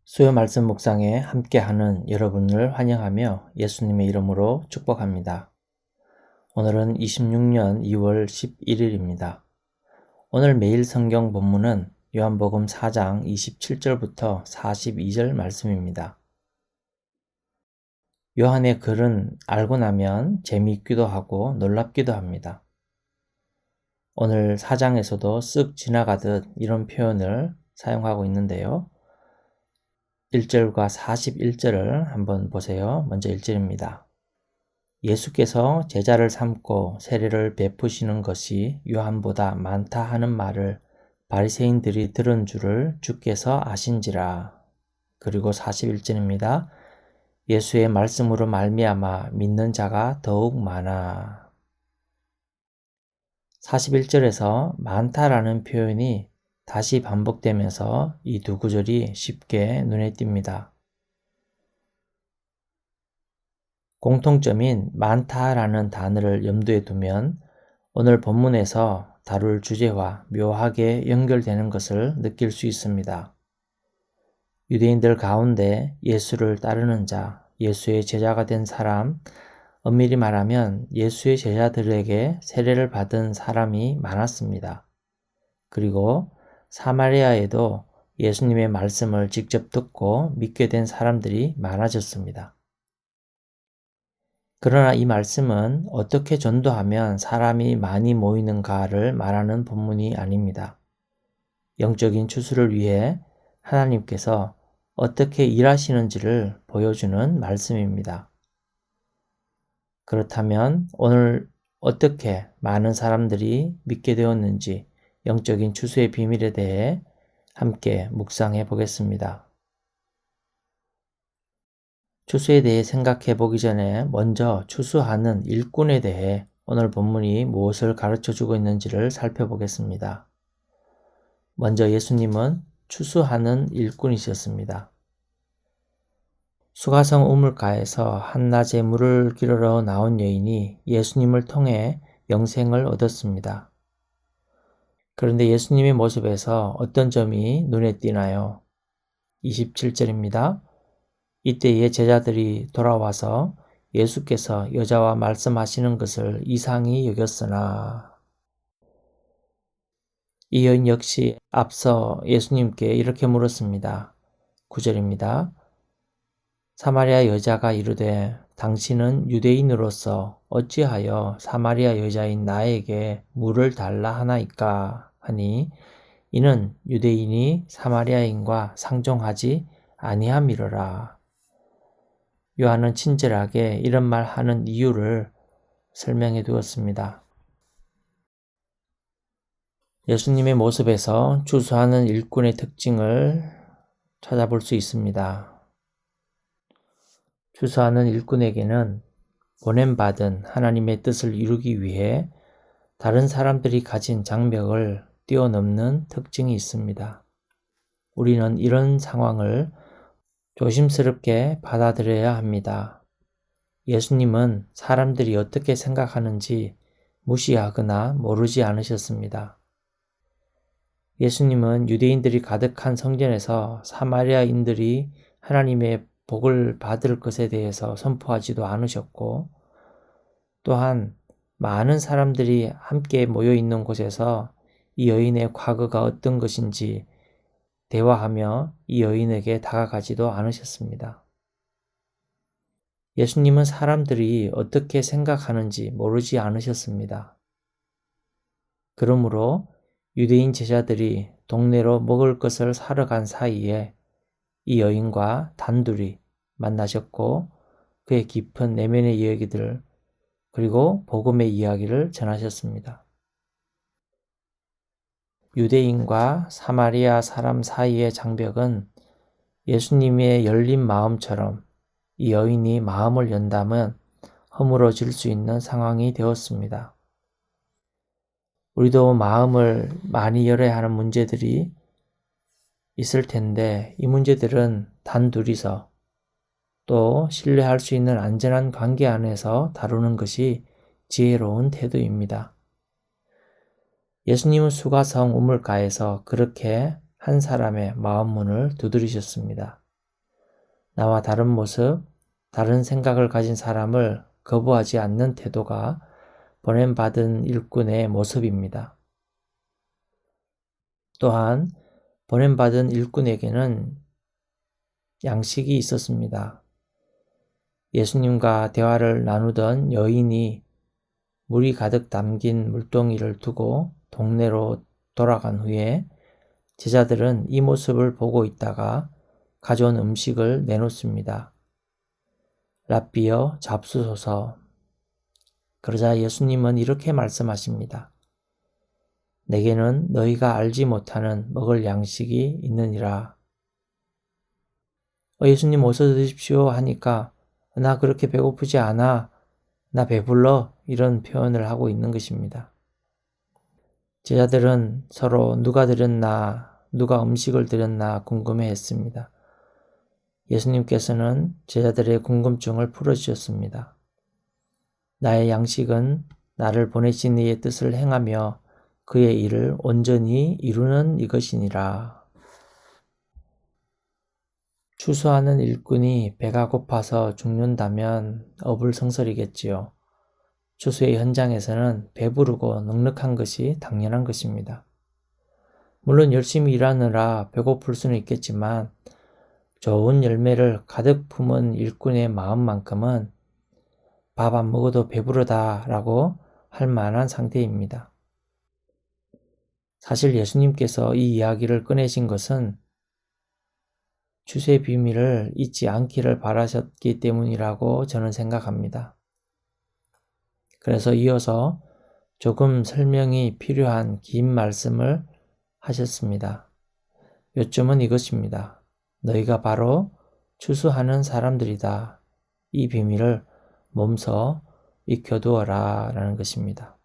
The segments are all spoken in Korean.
수요 말씀 묵상에 함께하는 여러분을 환영하며 예수님의 이름으로 축복합니다. 오늘은 26년 2월 11일입니다. 오늘 매일 성경 본문은 요한복음 4장 27절부터 42절 말씀입니다. 요한의 글은 알고 나면 재미있기도 하고 놀랍기도 합니다. 오늘 4장에서도 쓱 지나가듯 이런 표현을 사용하고 있는데요. 1절과 41절을 한번 보세요. 먼저 1절입니다. 예수께서 제자를 삼고 세례를 베푸시는 것이 요한보다 많다 하는 말을 바리새인들이 들은 줄을 주께서 아신지라. 그리고 41절입니다. 예수의 말씀으로 말미암아 믿는 자가 더욱 많아. 41절에서 많다라는 표현이 다시 반복되면서 이 두 구절이 쉽게 눈에 띕니다. 공통점인 많다라는 단어를 염두에 두면 오늘 본문에서 다룰 주제와 묘하게 연결되는 것을 느낄 수 있습니다. 유대인들 가운데 예수를 따르는 자, 예수의 제자가 된 사람, 엄밀히 말하면 예수의 제자들에게 세례를 받은 사람이 많았습니다. 그리고 사마리아에도 예수님의 말씀을 직접 듣고 믿게 된 사람들이 많아졌습니다. 그러나 이 말씀은 어떻게 전도하면 사람이 많이 모이는가를 말하는 본문이 아닙니다. 영적인 추수를 위해 하나님께서 어떻게 일하시는지를 보여주는 말씀입니다. 그렇다면 오늘 어떻게 많은 사람들이 믿게 되었는지 영적인 추수의 비밀에 대해 함께 묵상해 보겠습니다. 추수에 대해 생각해 보기 전에 먼저 추수하는 일꾼에 대해 오늘 본문이 무엇을 가르쳐 주고 있는지를 살펴보겠습니다. 먼저 예수님은 추수하는 일꾼이셨습니다. 수가성 우물가에서 한낮에 물을 기르러 나온 여인이 예수님을 통해 영생을 얻었습니다. 그런데 예수님의 모습에서 어떤 점이 눈에 띄나요? 27절입니다. 이때에 제자들이 돌아와서 예수께서 여자와 말씀하시는 것을 이상히 여겼으나 이 여인 역시 앞서 예수님께 이렇게 물었습니다. 9절입니다. 사마리아 여자가 이르되 당신은 유대인으로서 어찌하여 사마리아 여자인 나에게 물을 달라 하나이까 하니 이는 유대인이 사마리아인과 상종하지 아니함이로라. 요한은 친절하게 이런 말 하는 이유를 설명해 두었습니다. 예수님의 모습에서 추수하는 일꾼의 특징을 찾아볼 수 있습니다. 추수하는 일꾼에게는 보냄받은 하나님의 뜻을 이루기 위해 다른 사람들이 가진 장벽을 뛰어넘는 특징이 있습니다. 우리는 이런 상황을 조심스럽게 받아들여야 합니다. 예수님은 사람들이 어떻게 생각하는지 무시하거나 모르지 않으셨습니다. 예수님은 유대인들이 가득한 성전에서 사마리아인들이 하나님의 복을 받을 것에 대해서 선포하지도 않으셨고, 또한 많은 사람들이 함께 모여 있는 곳에서 이 여인의 과거가 어떤 것인지 대화하며 이 여인에게 다가가지도 않으셨습니다. 예수님은 사람들이 어떻게 생각하는지 모르지 않으셨습니다. 그러므로 유대인 제자들이 동네로 먹을 것을 사러 간 사이에 이 여인과 단둘이 만나셨고 그의 깊은 내면의 이야기들 그리고 복음의 이야기를 전하셨습니다. 유대인과 사마리아 사람 사이의 장벽은 예수님의 열린 마음처럼 이 여인이 마음을 연다면 허물어질 수 있는 상황이 되었습니다. 우리도 마음을 많이 열어야 하는 문제들이 있을 텐데 이 문제들은 단둘이서 또 신뢰할 수 있는 안전한 관계 안에서 다루는 것이 지혜로운 태도입니다. 예수님은 수가성 우물가에서 그렇게 한 사람의 마음 문을 두드리셨습니다. 나와 다른 모습, 다른 생각을 가진 사람을 거부하지 않는 태도가 보냄받은 일꾼의 모습입니다. 또한 보냄받은 일꾼에게는 양식이 있었습니다. 예수님과 대화를 나누던 여인이 물이 가득 담긴 물동이를 두고 동네로 돌아간 후에 제자들은 이 모습을 보고 있다가 가져온 음식을 내놓습니다. 랍비여 잡수소서. 그러자 예수님은 이렇게 말씀하십니다. 내게는 너희가 알지 못하는 먹을 양식이 있느니라. 예수님 어서 드십시오 하니까 나 그렇게 배고프지 않아. 나 배불러. 이런 표현을 하고 있는 것입니다. 제자들은 서로 누가 드렸나, 누가 음식을 드렸나 궁금해 했습니다. 예수님께서는 제자들의 궁금증을 풀어주셨습니다. 나의 양식은 나를 보내신 이의 뜻을 행하며 그의 일을 온전히 이루는 이것이니라. 추수하는 일꾼이 배가 고파서 죽는다면 어불성설이겠지요. 추수의 현장에서는 배부르고 넉넉한 것이 당연한 것입니다. 물론 열심히 일하느라 배고플 수는 있겠지만 좋은 열매를 가득 품은 일꾼의 마음만큼은 밥 안 먹어도 배부르다라고 할 만한 상태입니다. 사실 예수님께서 이 이야기를 꺼내신 것은 추수의 비밀을 잊지 않기를 바라셨기 때문이라고 저는 생각합니다. 그래서 이어서 조금 설명이 필요한 긴 말씀을 하셨습니다. 요점은 이것입니다. 너희가 바로 추수하는 사람들이다. 이 비밀을 몸소 익혀두어라 라는 것입니다.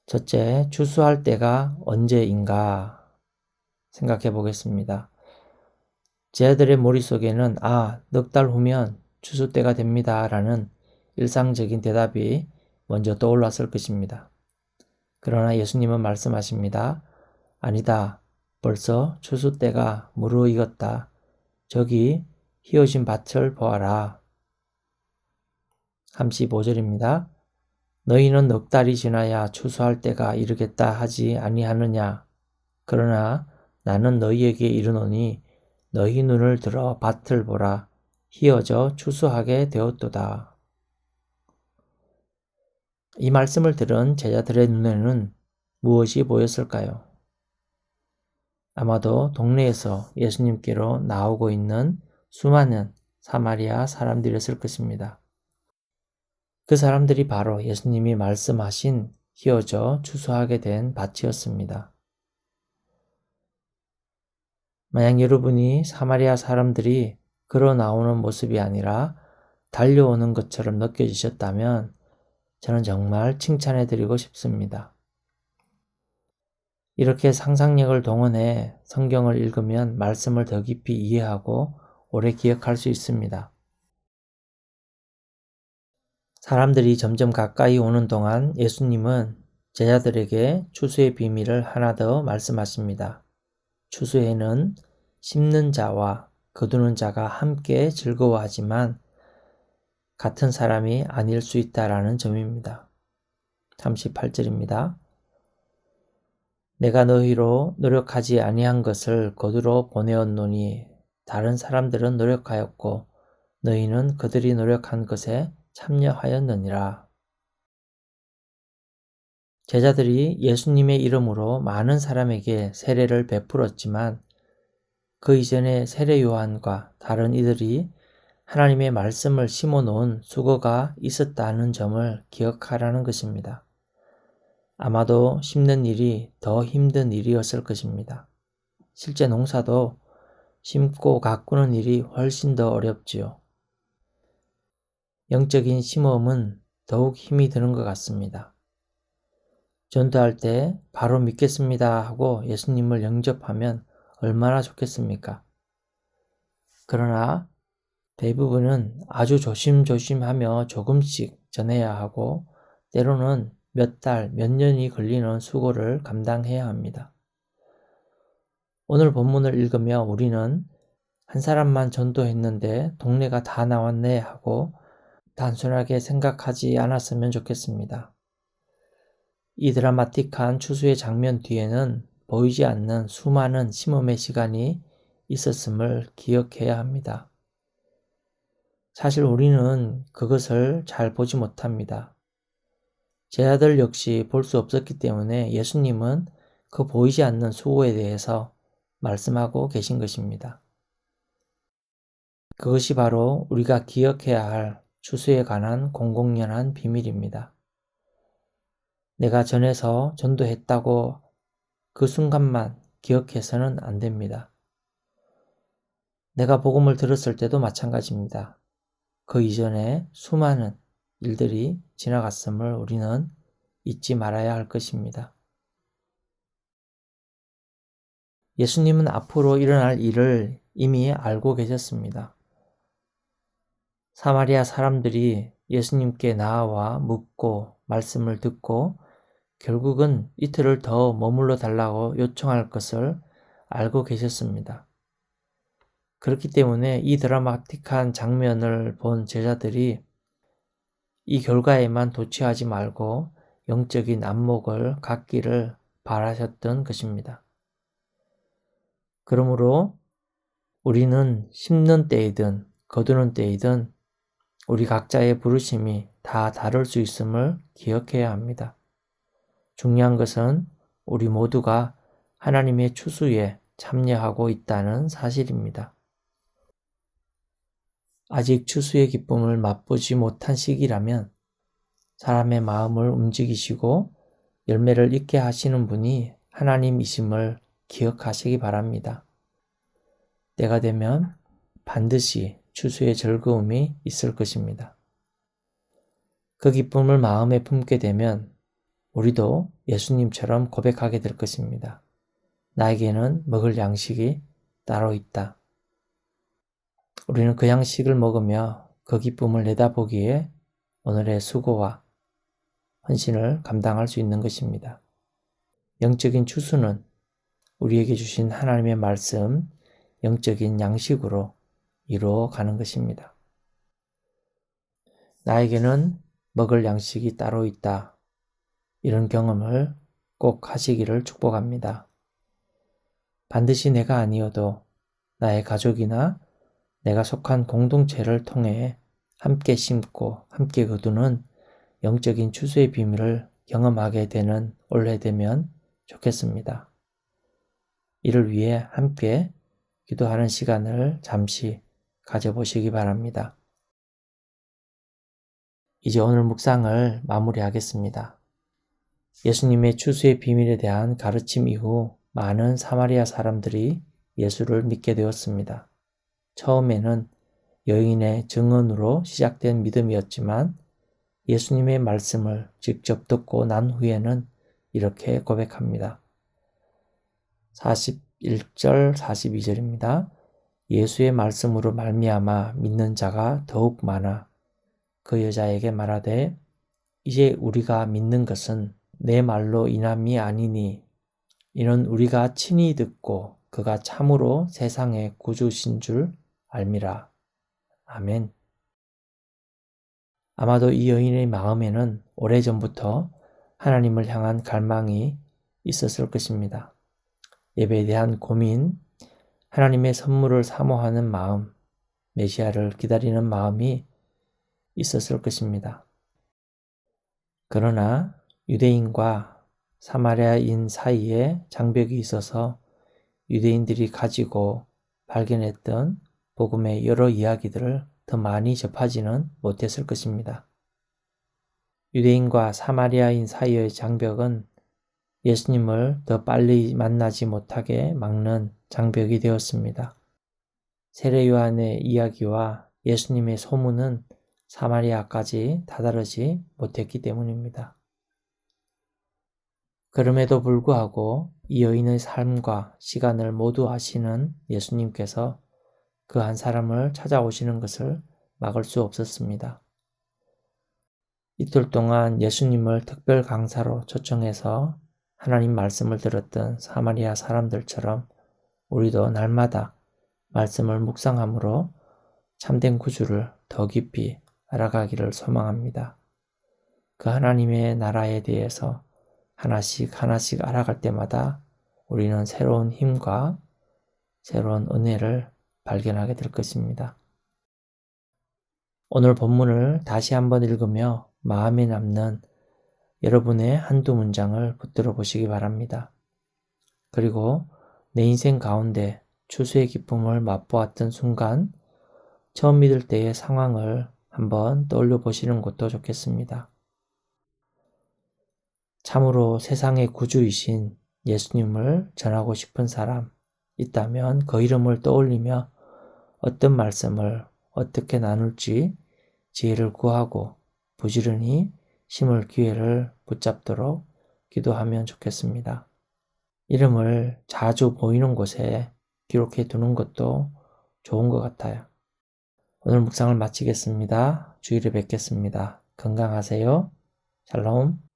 첫째, 추수할 때가 언제인가 생각해 보겠습니다. 제자들의 머릿속에는 넉 달 후면 추수 때가 됩니다 라는 일상적인 대답이 먼저 떠올랐을 것입니다. 그러나 예수님은 말씀하십니다. 아니다. 벌써 추수 때가 무르익었다. 저기 휘어진 밭을 보아라. 35절입니다. 너희는 넉 달이 지나야 추수할 때가 이르겠다 하지 아니하느냐. 그러나 나는 너희에게 이르노니 너희 눈을 들어 밭을 보라. 휘어져 추수하게 되었도다. 이 말씀을 들은 제자들의 눈에는 무엇이 보였을까요? 아마도 동네에서 예수님께로 나오고 있는 수많은 사마리아 사람들이었을 것입니다. 그 사람들이 바로 예수님이 말씀하신 휘어져 추수하게 된 밭이었습니다. 만약 여러분이 사마리아 사람들이 걸어 나오는 모습이 아니라 달려오는 것처럼 느껴지셨다면 저는 정말 칭찬해 드리고 싶습니다. 이렇게 상상력을 동원해 성경을 읽으면 말씀을 더 깊이 이해하고 오래 기억할 수 있습니다. 사람들이 점점 가까이 오는 동안 예수님은 제자들에게 추수의 비밀을 하나 더 말씀하십니다. 추수에는 심는 자와 거두는 자가 함께 즐거워하지만 같은 사람이 아닐 수 있다라는 점입니다. 38절입니다. 내가 너희로 노력하지 아니한 것을 거두러 보내었노니 다른 사람들은 노력하였고 너희는 그들이 노력한 것에 참여하였느니라. 제자들이 예수님의 이름으로 많은 사람에게 세례를 베풀었지만 그 이전에 세례 요한과 다른 이들이 하나님의 말씀을 심어놓은 수고가 있었다는 점을 기억하라는 것입니다. 아마도 심는 일이 더 힘든 일이었을 것입니다. 실제 농사도 심고 가꾸는 일이 훨씬 더 어렵지요. 영적인 심음은 더욱 힘이 드는 것 같습니다. 전도할 때 바로 믿겠습니다 하고 예수님을 영접하면 얼마나 좋겠습니까? 그러나 대부분은 아주 조심조심하며 조금씩 전해야 하고 때로는 몇 달, 몇 년이 걸리는 수고를 감당해야 합니다. 오늘 본문을 읽으며 우리는 한 사람만 전도했는데 동네가 다 나왔네 하고 단순하게 생각하지 않았으면 좋겠습니다. 이 드라마틱한 추수의 장면 뒤에는 보이지 않는 수많은 심음의 시간이 있었음을 기억해야 합니다. 사실 우리는 그것을 잘 보지 못합니다. 제자들 역시 볼 수 없었기 때문에 예수님은 그 보이지 않는 수고에 대해서 말씀하고 계신 것입니다. 그것이 바로 우리가 기억해야 할 추수에 관한 공공연한 비밀입니다. 내가 전에서 전도했다고 그 순간만 기억해서는 안 됩니다. 내가 복음을 들었을 때도 마찬가지입니다. 그 이전에 수많은 일들이 지나갔음을 우리는 잊지 말아야 할 것입니다. 예수님은 앞으로 일어날 일을 이미 알고 계셨습니다. 사마리아 사람들이 예수님께 나아와 묻고 말씀을 듣고 결국은 이틀을 더 머물러 달라고 요청할 것을 알고 계셨습니다. 그렇기 때문에 이 드라마틱한 장면을 본 제자들이 이 결과에만 도취하지 말고 영적인 안목을 갖기를 바라셨던 것입니다. 그러므로 우리는 심는 때이든 거두는 때이든 우리 각자의 부르심이 다 다를 수 있음을 기억해야 합니다. 중요한 것은 우리 모두가 하나님의 추수에 참여하고 있다는 사실입니다. 아직 추수의 기쁨을 맛보지 못한 시기라면 사람의 마음을 움직이시고 열매를 잇게 하시는 분이 하나님이심을 기억하시기 바랍니다. 때가 되면 반드시 추수의 즐거움이 있을 것입니다. 그 기쁨을 마음에 품게 되면 우리도 예수님처럼 고백하게 될 것입니다. 나에게는 먹을 양식이 따로 있다. 우리는 그 양식을 먹으며 그 기쁨을 내다보기에 오늘의 수고와 헌신을 감당할 수 있는 것입니다. 영적인 추수는 우리에게 주신 하나님의 말씀, 영적인 양식으로 이루어가는 것입니다. 나에게는 먹을 양식이 따로 있다. 이런 경험을 꼭 하시기를 축복합니다. 반드시 내가 아니어도 나의 가족이나 내가 속한 공동체를 통해 함께 심고 함께 거두는 영적인 추수의 비밀을 경험하게 되는 올해 되면 좋겠습니다. 이를 위해 함께 기도하는 시간을 잠시 가져보시기 바랍니다. 이제 오늘 묵상을 마무리하겠습니다. 예수님의 추수의 비밀에 대한 가르침 이후 많은 사마리아 사람들이 예수를 믿게 되었습니다. 처음에는 여인의 증언으로 시작된 믿음이었지만 예수님의 말씀을 직접 듣고 난 후에는 이렇게 고백합니다. 41절, 42절입니다. 예수의 말씀으로 말미암아 믿는 자가 더욱 많아 그 여자에게 말하되 이제 우리가 믿는 것은 내 말로 인함이 아니니 이는 우리가 친히 듣고 그가 참으로 세상의 구주신 줄 알미라. 아멘. 아마도 이 여인의 마음에는 오래전부터 하나님을 향한 갈망이 있었을 것입니다. 예배에 대한 고민, 하나님의 선물을 사모하는 마음, 메시아를 기다리는 마음이 있었을 것입니다. 그러나 유대인과 사마리아인 사이에 장벽이 있어서 유대인들이 가지고 발견했던 복음의 여러 이야기들을 더 많이 접하지는 못했을 것입니다. 유대인과 사마리아인 사이의 장벽은 예수님을 더 빨리 만나지 못하게 막는 장벽이 되었습니다. 세례 요한의 이야기와 예수님의 소문은 사마리아까지 다다르지 못했기 때문입니다. 그럼에도 불구하고 이 여인의 삶과 시간을 모두 아시는 예수님께서 그 한 사람을 찾아오시는 것을 막을 수 없었습니다. 이틀 동안 예수님을 특별 강사로 초청해서 하나님 말씀을 들었던 사마리아 사람들처럼 우리도 날마다 말씀을 묵상함으로 참된 구주를 더 깊이 알아가기를 소망합니다. 그 하나님의 나라에 대해서 하나씩 하나씩 알아갈 때마다 우리는 새로운 힘과 새로운 은혜를 발견하게 될 것입니다. 오늘 본문을 다시 한번 읽으며 마음에 남는 여러분의 한두 문장을 붙들어 보시기 바랍니다. 그리고 내 인생 가운데 추수의 기쁨을 맛보았던 순간, 처음 믿을 때의 상황을 한번 떠올려 보시는 것도 좋겠습니다. 참으로 세상의 구주이신 예수님을 전하고 싶은 사람 있다면 그 이름을 떠올리며 어떤 말씀을 어떻게 나눌지 지혜를 구하고 부지런히 심을 기회를 붙잡도록 기도하면 좋겠습니다. 이름을 자주 보이는 곳에 기록해 두는 것도 좋은 것 같아요. 오늘 묵상을 마치겠습니다. 주일에 뵙겠습니다. 건강하세요. 샬롬.